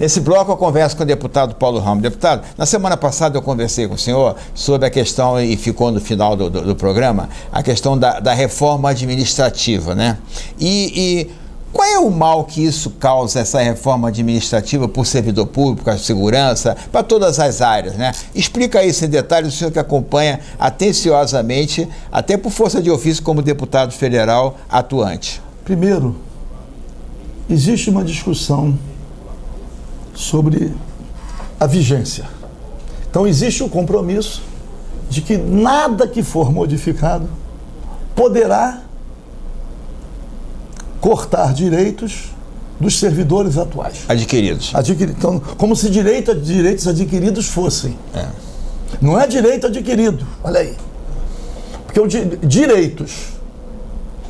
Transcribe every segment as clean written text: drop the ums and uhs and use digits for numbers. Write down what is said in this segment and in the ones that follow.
Nesse bloco eu converso com o deputado Paulo Ramos. Deputado, na semana passada eu conversei com o senhor sobre a questão, e ficou no final do programa, a questão da reforma administrativa, né? E qual é o mal que isso causa, essa reforma administrativa, por servidor público, a segurança, para todas as áreas, né? Explica isso em detalhes, o senhor que acompanha atenciosamente, até por força de ofício como deputado federal atuante. Primeiro, existe uma discussão sobre a vigência. Então existe o compromisso de que nada que for modificado poderá cortar direitos dos servidores atuais. Adquiridos. Então, como se direitos adquiridos fossem. Não é direito adquirido, olha aí. Porque direitos,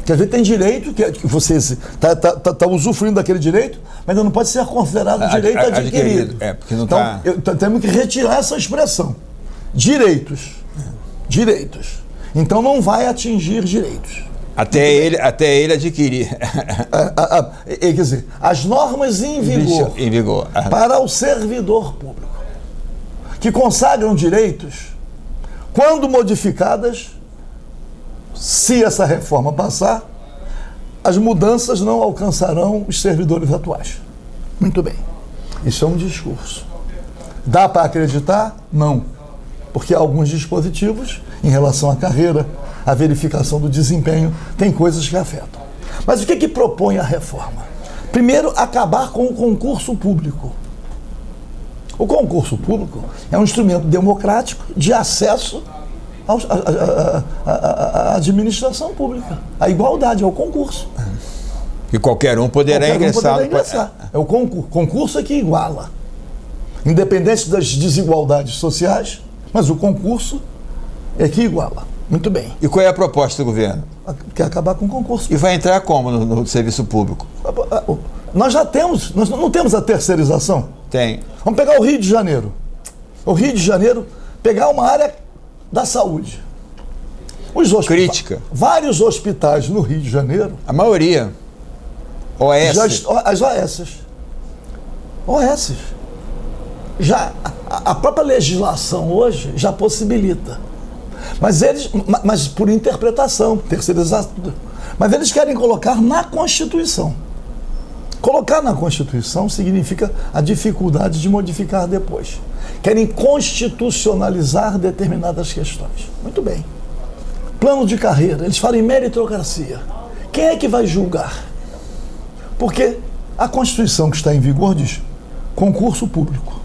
quer dizer, tem direito que você está usufruindo daquele direito, mas ainda não pode ser considerado direito adquirido. Porque não então, temos que retirar essa expressão. Direitos. Então, não vai atingir direitos. Até ele adquirir. Quer dizer, as normas em vigor para o servidor público, que consagram direitos, quando modificadas, se essa reforma passar, as mudanças não alcançarão os servidores atuais. Muito bem. Isso é um discurso. Dá para acreditar? Não. Porque alguns dispositivos, em relação à carreira, à verificação do desempenho, tem coisas que afetam. Mas o que propõe a reforma? Primeiro, acabar com o concurso público. O concurso público é um instrumento democrático de acesso à administração pública. A igualdade, é o concurso. E qualquer um poderá ingressar. É o concurso é que iguala. Independente das desigualdades sociais, mas o concurso é que iguala. Muito bem. E qual é a proposta do governo? Quer acabar com o concurso. E vai entrar como no serviço público? Nós não temos a terceirização? Tem. Vamos pegar o Rio de Janeiro. O Rio de Janeiro, pegar uma área da saúde. Crítica. Vários hospitais no Rio de Janeiro. A maioria. As OS. Já a própria legislação hoje já possibilita. Mas por interpretação, terceirizar tudo. Mas eles querem colocar na Constituição. Colocar na Constituição significa a dificuldade de modificar depois. Querem constitucionalizar determinadas questões. Muito bem. Plano de carreira, eles falam em meritocracia. Quem é que vai julgar? Porque a Constituição que está em vigor diz concurso público.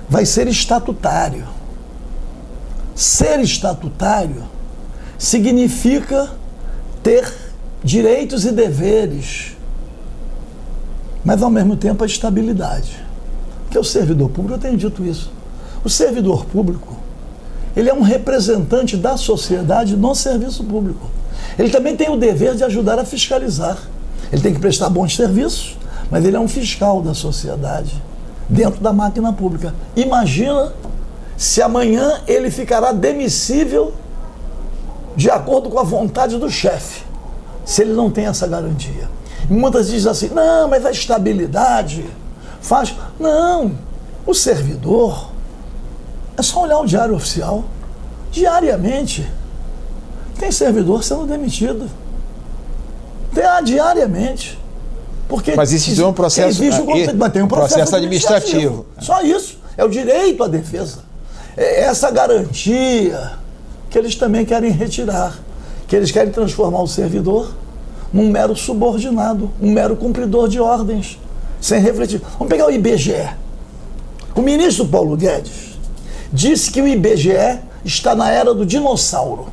Vai ser estatutário. Ser estatutário significa ter direitos e deveres, mas ao mesmo tempo a estabilidade. Porque o servidor público, eu tenho dito isso, o servidor público, ele é um representante da sociedade no serviço público. Ele também tem o dever de ajudar a fiscalizar. Ele tem que prestar bons serviços, mas ele é um fiscal da sociedade dentro da máquina pública. Imagina se amanhã ele ficará demissível de acordo com a vontade do chefe, se ele não tem essa garantia. E muitas dizem assim, não, mas a estabilidade faz... Não, o servidor, é só olhar o diário oficial, diariamente, tem servidor sendo demitido. Diariamente. Porque mas isso é um processo, mas tem um processo administrativo. Só isso, é o direito à defesa. É essa garantia que eles também querem retirar, que eles querem transformar o servidor num mero subordinado, um mero cumpridor de ordens, sem refletir. Vamos pegar o IBGE. O ministro Paulo Guedes disse que o IBGE está na era do dinossauro.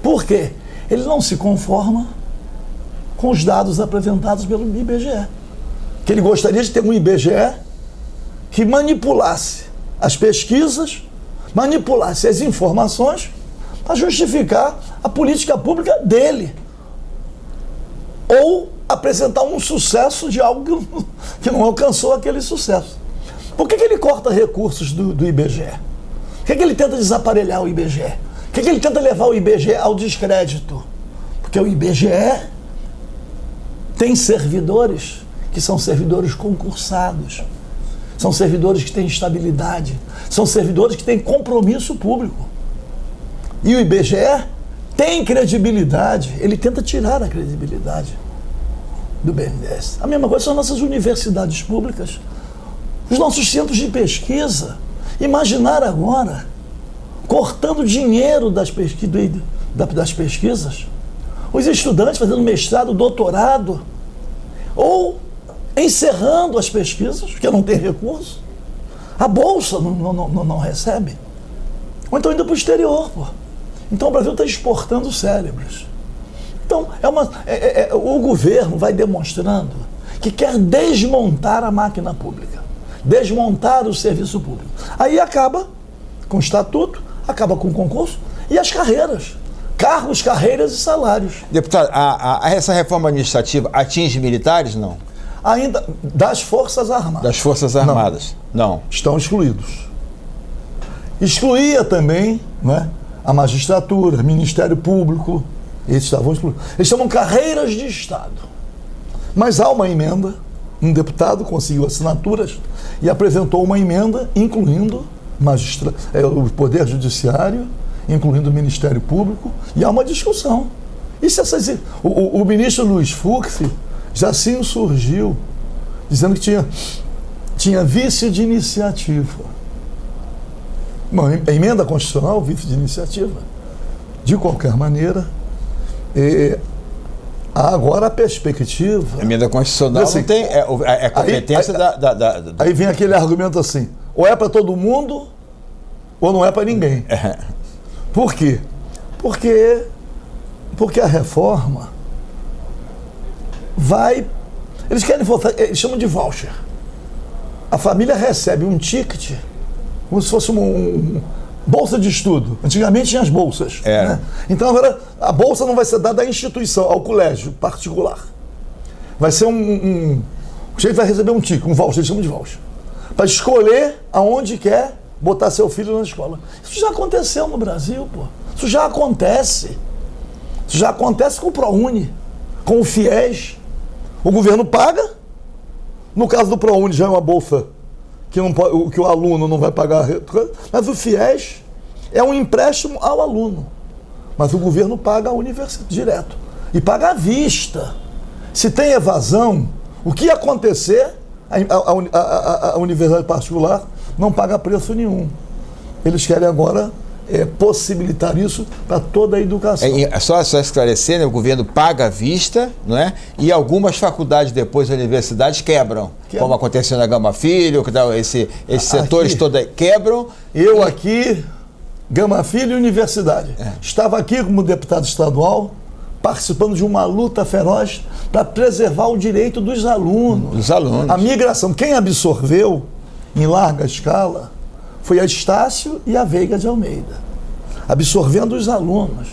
Por quê? Ele não se conforma com os dados apresentados pelo IBGE. Que ele gostaria de ter um IBGE que manipulasse as pesquisas, manipulasse as informações para justificar a política pública dele. Ou apresentar um sucesso de algo que não alcançou aquele sucesso. Por que ele corta recursos do IBGE? Por que ele tenta desaparelhar o IBGE? Por que ele tenta levar o IBGE ao descrédito? Porque o IBGE tem servidores que são servidores concursados. são servidores que têm estabilidade, são servidores que têm compromisso público. E o IBGE tem credibilidade, ele tenta tirar a credibilidade do BNDES. A mesma coisa são nossas universidades públicas, os nossos centros de pesquisa. Imaginar agora, cortando dinheiro das pesquisas, os estudantes fazendo mestrado, doutorado, ou encerrando as pesquisas, porque não tem recurso, a bolsa não recebe, ou então indo para o exterior, pô. Então o Brasil está exportando cérebros. Então o governo vai demonstrando que quer desmontar a máquina pública, desmontar o serviço público. Aí acaba com o estatuto, acaba com o concurso e as carreiras. Cargos, carreiras e salários. Deputado, essa reforma administrativa atinge militares, não? Ainda das Forças Armadas. Das Forças Armadas, não. Estão excluídos. Excluía também, né, a magistratura, Ministério Público, eles estavam excluídos. Eles chamam carreiras de Estado. Mas há uma emenda, um deputado conseguiu assinaturas e apresentou uma emenda incluindo o Poder Judiciário, incluindo o Ministério Público, e há uma discussão. E se o ministro Luiz Fux já se insurgiu, dizendo que tinha vício de iniciativa. Uma emenda constitucional, vício de iniciativa. De qualquer maneira, há agora a perspectiva... A emenda constitucional assim, não tem... É competência Aí vem aquele argumento assim, ou é para todo mundo, ou não é para ninguém. Por quê? Porque a reforma vai... Eles querem votar, eles chamam de voucher. A família recebe um ticket, como se fosse uma bolsa de estudo. Antigamente tinha as bolsas. Né? Então agora a bolsa não vai ser dada à instituição, ao colégio particular. Vai ser o jeito vai receber um ticket, um voucher, eles chamam de voucher, para escolher aonde quer botar seu filho na escola. Isso já aconteceu no Brasil, pô. Isso já acontece. Isso já acontece com o ProUni, com o FIES. O governo paga. No caso do ProUni já é uma bolsa que o aluno não vai pagar. Mas o FIES é um empréstimo ao aluno. Mas o governo paga a universidade direto. E paga à vista. Se tem evasão, o que acontecer, a universidade particular não paga preço nenhum. Eles querem agora possibilitar isso para toda a educação. Só esclarecer, né? O governo paga à vista, não é? E algumas faculdades depois das universidades quebram, como aconteceu na Gama Filho, esses setores todos quebram. Eu aqui, Gama Filho e Universidade. Estava aqui como deputado estadual, participando de uma luta feroz para preservar o direito dos alunos. Dos alunos. A migração, quem absorveu em larga escala foi a Estácio e a Veiga de Almeida, absorvendo os alunos,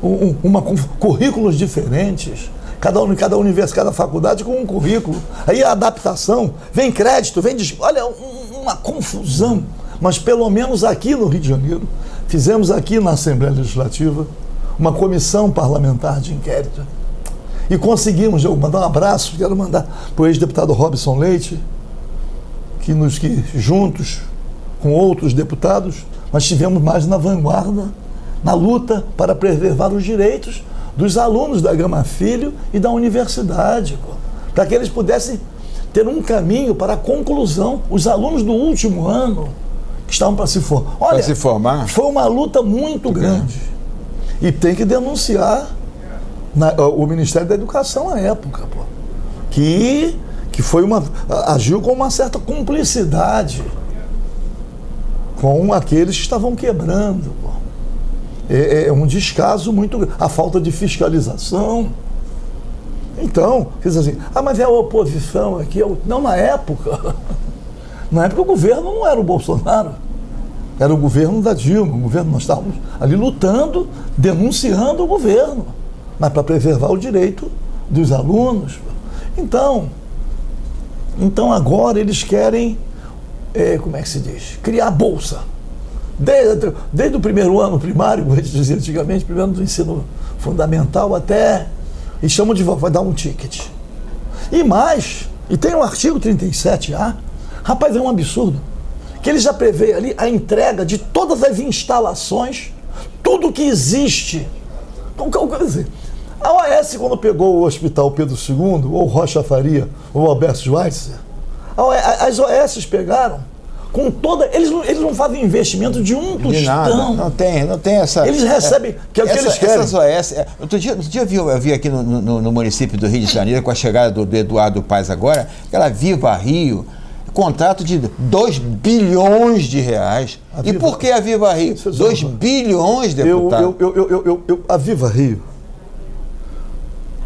com currículos diferentes, cada universidade, cada faculdade com um currículo. Aí a adaptação, vem crédito, olha, uma confusão. Mas pelo menos aqui no Rio de Janeiro, fizemos aqui na Assembleia Legislativa uma comissão parlamentar de inquérito e conseguimos, eu mandar um abraço, quero mandar para o ex-deputado Robson Leite, que juntos com outros deputados, nós estivemos mais na vanguarda, na luta para preservar os direitos dos alunos da Gama Filho e da universidade, para que eles pudessem ter um caminho para a conclusão. Os alunos do último ano que estavam para se formar. Olha, para se formar. Foi uma luta muito grande. E tem que denunciar o Ministério da Educação à época, que agiu com uma certa cumplicidade com aqueles que estavam quebrando. É um descaso muito grande. A falta de fiscalização. Então, quer dizer assim, mas é a oposição aqui. Não, na época o governo não era o Bolsonaro. Era o governo da Dilma. Nós estávamos ali lutando, denunciando o governo, mas para preservar o direito dos alunos. Então agora eles querem, como é que se diz? Criar bolsa. Desde o primeiro ano primário, como a gente dizia antigamente, primeiro ano do ensino fundamental até, e chamam de vai dar um ticket. E tem um artigo 37A, Rapaz, é um absurdo. Que ele já prevê ali a entrega de todas as instalações, tudo que existe. Então, quer dizer, a OAS, quando pegou o Hospital Pedro II, ou Rocha Faria, ou Alberto Schweitzer, as OAS pegaram com toda... Eles não fazem investimento de um tostão. De nada, não tem essa... Eles recebem, que é o que eles querem. Essas OAS... Outro dia eu vi aqui no município do Rio de Janeiro, com a chegada do Eduardo Paes agora, aquela Viva Rio, contrato de 2 bilhões de reais. E por que a Viva Rio? 2 bilhões, deputado. A Viva Rio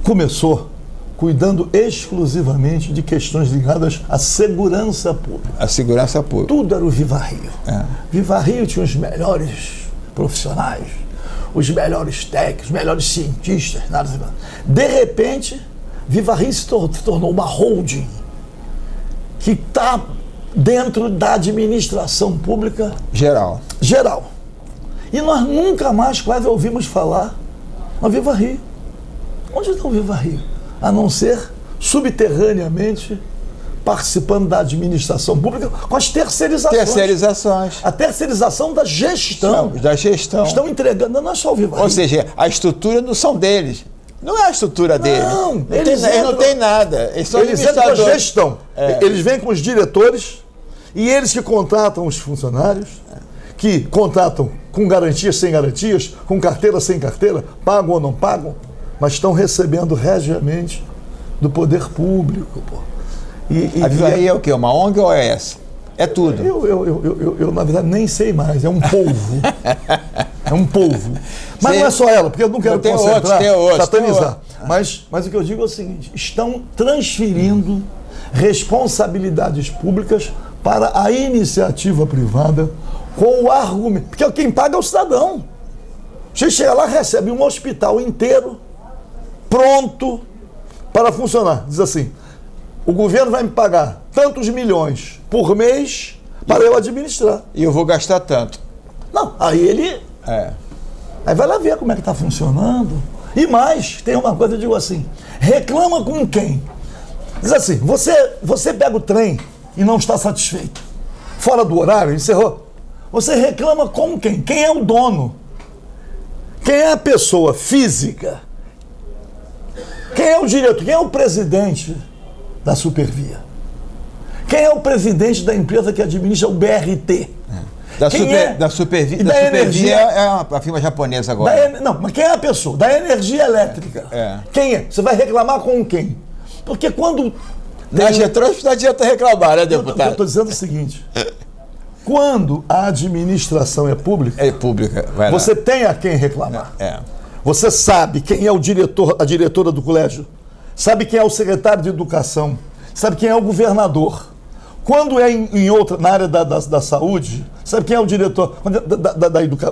começou cuidando exclusivamente de questões ligadas à segurança pública. A segurança pública. Tudo era o Viva Rio. Viva Rio tinha os melhores profissionais, os melhores técnicos, os melhores cientistas. Nada. De repente, Viva Rio se tornou uma holding que está dentro da administração pública geral. E nós nunca mais quase ouvimos falar na Viva Rio. Onde está o Viva Rio? A não ser subterraneamente participando da administração pública com as terceirizações. A terceirização da gestão. Estão entregando, não é só o Viva Rio. Ou seja, a estrutura não são deles. Não é a estrutura deles. Eles não têm nada. Eles entram com a gestão. Eles vêm com os diretores e eles que contratam os funcionários, que contratam com garantias, sem garantias, com carteira, sem carteira, pagam ou não pagam, mas estão recebendo regiamente do poder público. Pô. A Viva Rio é o quê? Uma ONG ou é essa? É tudo. Eu, na verdade, nem sei mais. É um polvo. É um polvo. Mas não é só ela, porque eu não quero concentrar, satanizar. Mas o que eu digo é o seguinte: estão transferindo responsabilidades públicas para a iniciativa privada com o argumento. Porque quem paga é o cidadão. Você chega lá, recebe um hospital inteiro pronto para funcionar. Diz assim: o governo vai me pagar tantos milhões por mês para eu administrar. E eu vou gastar tanto. Não, aí ele... Aí vai lá ver como é que está funcionando. E mais, tem uma coisa, eu digo assim, reclama com quem? Diz assim, você pega o trem e não está satisfeito. Fora do horário, encerrou. Você reclama com quem? Quem é o dono? Quem é a pessoa física? Quem é o diretor? Quem é o presidente da Supervia? Quem é o presidente da empresa que administra o BRT? Da Supervia é a firma japonesa agora. Mas quem é a pessoa? Da energia elétrica. Quem é? Você vai reclamar com quem? Porque quando... Não adianta reclamar, né, deputado? Eu estou dizendo o seguinte. Quando a administração é pública... Você tem a quem reclamar. Você sabe quem é o diretor, a diretora do colégio. Sabe quem é o secretário de educação. Sabe quem é o governador. Quando é na área da saúde, sabe quem é o diretor,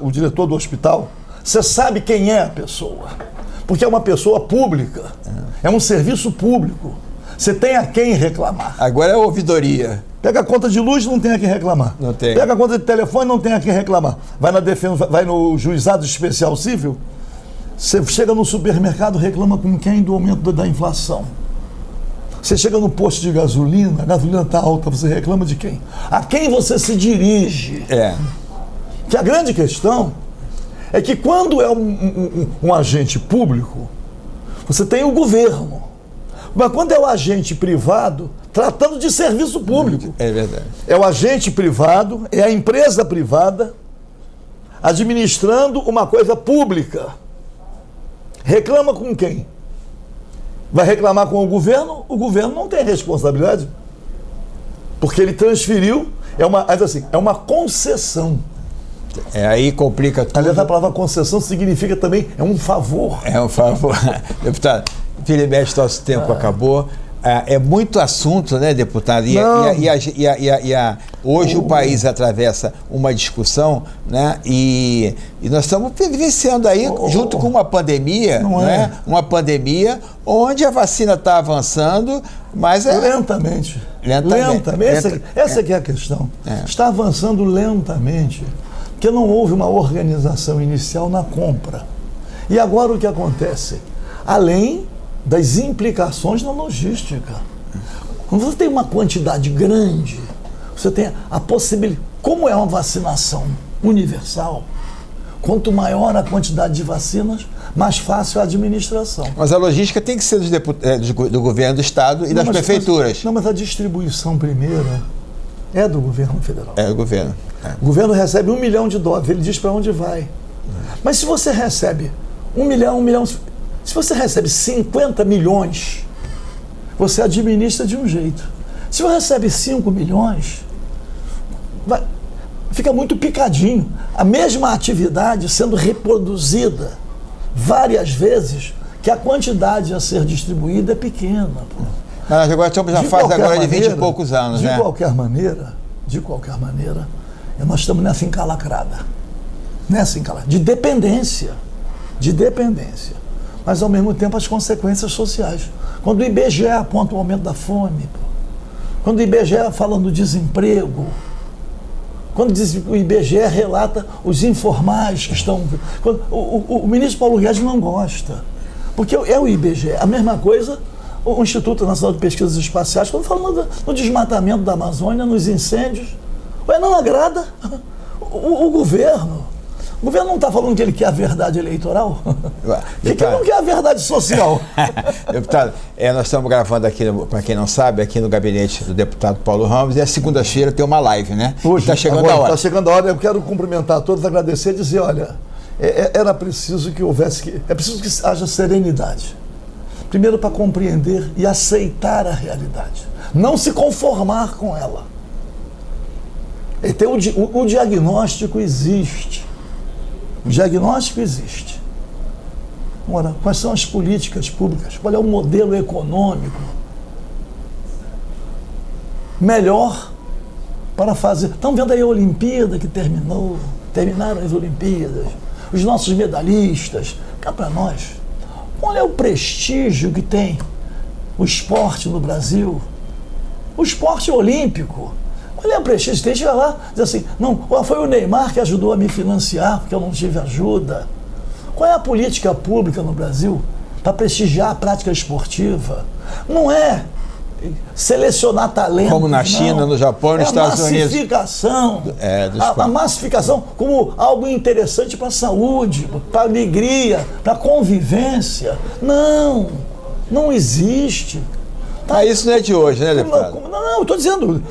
o diretor do hospital? Você sabe quem é a pessoa. Porque é uma pessoa pública. É um serviço público. Você tem a quem reclamar. Agora é ouvidoria. Pega a conta de luz, não tem a quem reclamar. Não tem. Pega a conta de telefone, não tem a quem reclamar. Vai no juizado especial civil, você chega no supermercado, reclama com quem do aumento da inflação. Você chega no posto de gasolina, a gasolina está alta, você reclama de quem? A quem você se dirige? Que a grande questão é que quando é um agente público, você tem o governo. Mas quando é o agente privado, tratando de serviço público. É verdade. É o agente privado, é a empresa privada, administrando uma coisa pública. Reclama com quem? Vai reclamar com o governo não tem responsabilidade, porque ele transferiu, é uma concessão. Aí complica tudo. Aliás, a palavra concessão significa também, é um favor. É um favor. Deputado, infelizmente nosso tempo acabou. É muito assunto, né, deputado? Hoje o país atravessa uma discussão, né? E nós estamos vivenciando aí, junto com uma pandemia, né? Uma pandemia onde a vacina está avançando, mas lentamente. Essa que é a questão. Está avançando lentamente, porque não houve uma organização inicial na compra. E agora o que acontece? Além das implicações na logística. Quando você tem uma quantidade grande, você tem a possibilidade. Como é uma vacinação universal, quanto maior a quantidade de vacinas, mais fácil a administração. Mas a logística tem que ser do governo do Estado e das prefeituras. Mas a distribuição primeira é do governo federal. É do governo. O governo recebe 1 milhão de doses, ele diz para onde vai. Mas se você recebe 1 milhão, se você recebe 50 milhões, você administra de um jeito. Se você recebe 5 milhões, fica muito picadinho. A mesma atividade sendo reproduzida várias vezes, que a quantidade a ser distribuída é pequena. Mas agora estamos na fase agora de 20 e poucos anos, né? De qualquer maneira, nós estamos nessa encalacrada. De dependência. Mas, ao mesmo tempo, as consequências sociais. Quando o IBGE aponta o aumento da fome, quando o IBGE fala do desemprego, quando o IBGE relata os informais que estão... O ministro Paulo Guedes não gosta, porque é o IBGE. A mesma coisa, o Instituto Nacional de Pesquisas Espaciais, quando fala no desmatamento da Amazônia, nos incêndios, não agrada o governo. O governo não está falando que ele quer a verdade eleitoral? Que ele não quer a verdade social? Deputado, nós estamos gravando aqui, para quem não sabe, aqui no gabinete do deputado Paulo Ramos, e a segunda-feira tem uma live, né? Hoje, está chegando a hora. Está chegando a hora, eu quero cumprimentar a todos, agradecer e dizer, olha, era preciso que houvesse, é preciso que haja serenidade. Primeiro, para compreender e aceitar a realidade. Não se conformar com ela. O diagnóstico existe. O diagnóstico existe. Ora, quais são as políticas públicas? Qual é o modelo econômico melhor para fazer? Estão vendo aí a Olimpíada que terminaram as Olimpíadas, os nossos medalhistas, cá para nós. Qual é o prestígio que tem o esporte no Brasil? O esporte olímpico. Qual é o prestígio? Tem que chegar lá e dizer assim, não, foi o Neymar que ajudou a me financiar, porque eu não tive ajuda. Qual é a política pública no Brasil para prestigiar a prática esportiva? Não é selecionar talentos. Como na China, no Japão e nos Estados Unidos. A massificação como algo interessante para a saúde, para a alegria, para a convivência. Não existe. Mas isso não é de hoje, né, deputado? Não, eu estou dizendo...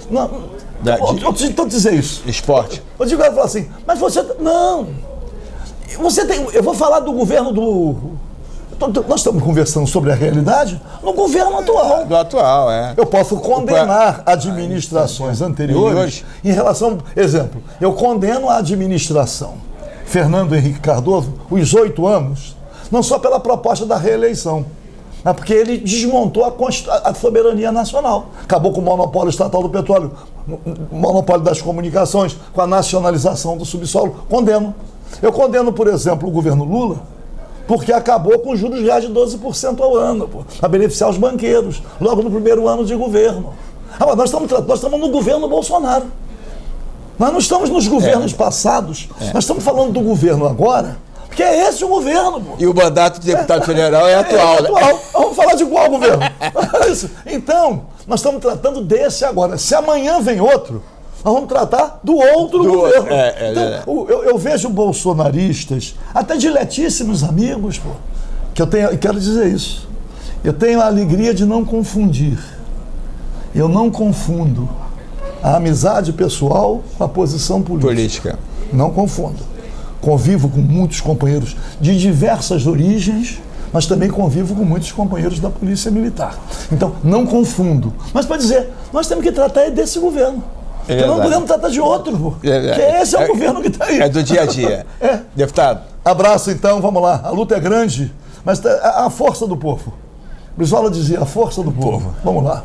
Estou dizendo isso. Esporte. Eu digo, ela fala assim, mas você... Não. Você tem... Eu vou falar do governo do... Nós estamos conversando sobre a realidade no governo atual. Do atual, Eu posso condenar administrações anteriores em relação... Exemplo, eu condeno a administração Fernando Henrique Cardoso, os 8 anos, não só pela proposta da reeleição, mas porque ele desmontou a soberania nacional. Acabou com o monopólio estatal do petróleo, o monopólio das comunicações, com a nacionalização do subsolo. Condeno. Eu condeno, por exemplo, o governo Lula, porque acabou com juros reais de 12% ao ano, para beneficiar os banqueiros, logo no primeiro ano de governo. Nós estamos no governo Bolsonaro. Nós não estamos nos governos passados. Nós estamos falando do governo agora, porque é esse o governo. E o mandato de deputado federal é atual. Né? Vamos falar de qual governo? Então, nós estamos tratando desse agora. Se amanhã vem outro, nós vamos tratar do outro governo. Então, eu vejo bolsonaristas, até diletíssimos amigos, que eu quero dizer isso. Eu tenho a alegria de não confundir. Eu não confundo a amizade pessoal com a posição política. Não confundo. Convivo com muitos companheiros de diversas origens, mas também convivo com muitos companheiros da Polícia Militar. Então, não confundo. Mas para dizer, nós temos que tratar desse governo. Porque não podemos tratar de outro, que esse é o governo que está aí. É do dia a dia. Deputado. Abraço, então, vamos lá. A luta é grande, mas a força do povo. Brizola dizia, a força do povo. Vamos lá.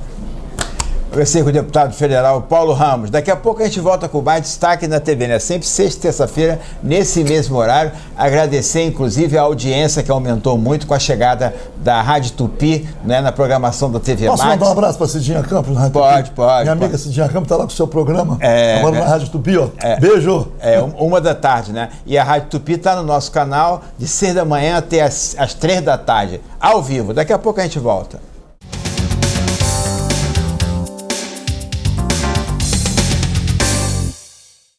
Conversei com o deputado federal Paulo Ramos. Daqui a pouco a gente volta com mais destaque na TV, né? Sempre sexta e terça-feira, nesse mesmo horário. Agradecer, inclusive, a audiência que aumentou muito com a chegada da Rádio Tupi, né, na programação da TV Posso Max. mandar um abraço para a Cidinha Campos na Rádio Tupi? Pode. Minha amiga Cidinha Campos está lá com o seu programa, agora na Rádio Tupi, ó. Beijo. 1h da tarde, né? E a Rádio Tupi está no nosso canal de 6 da manhã até às 3 da tarde, ao vivo. Daqui a pouco a gente volta.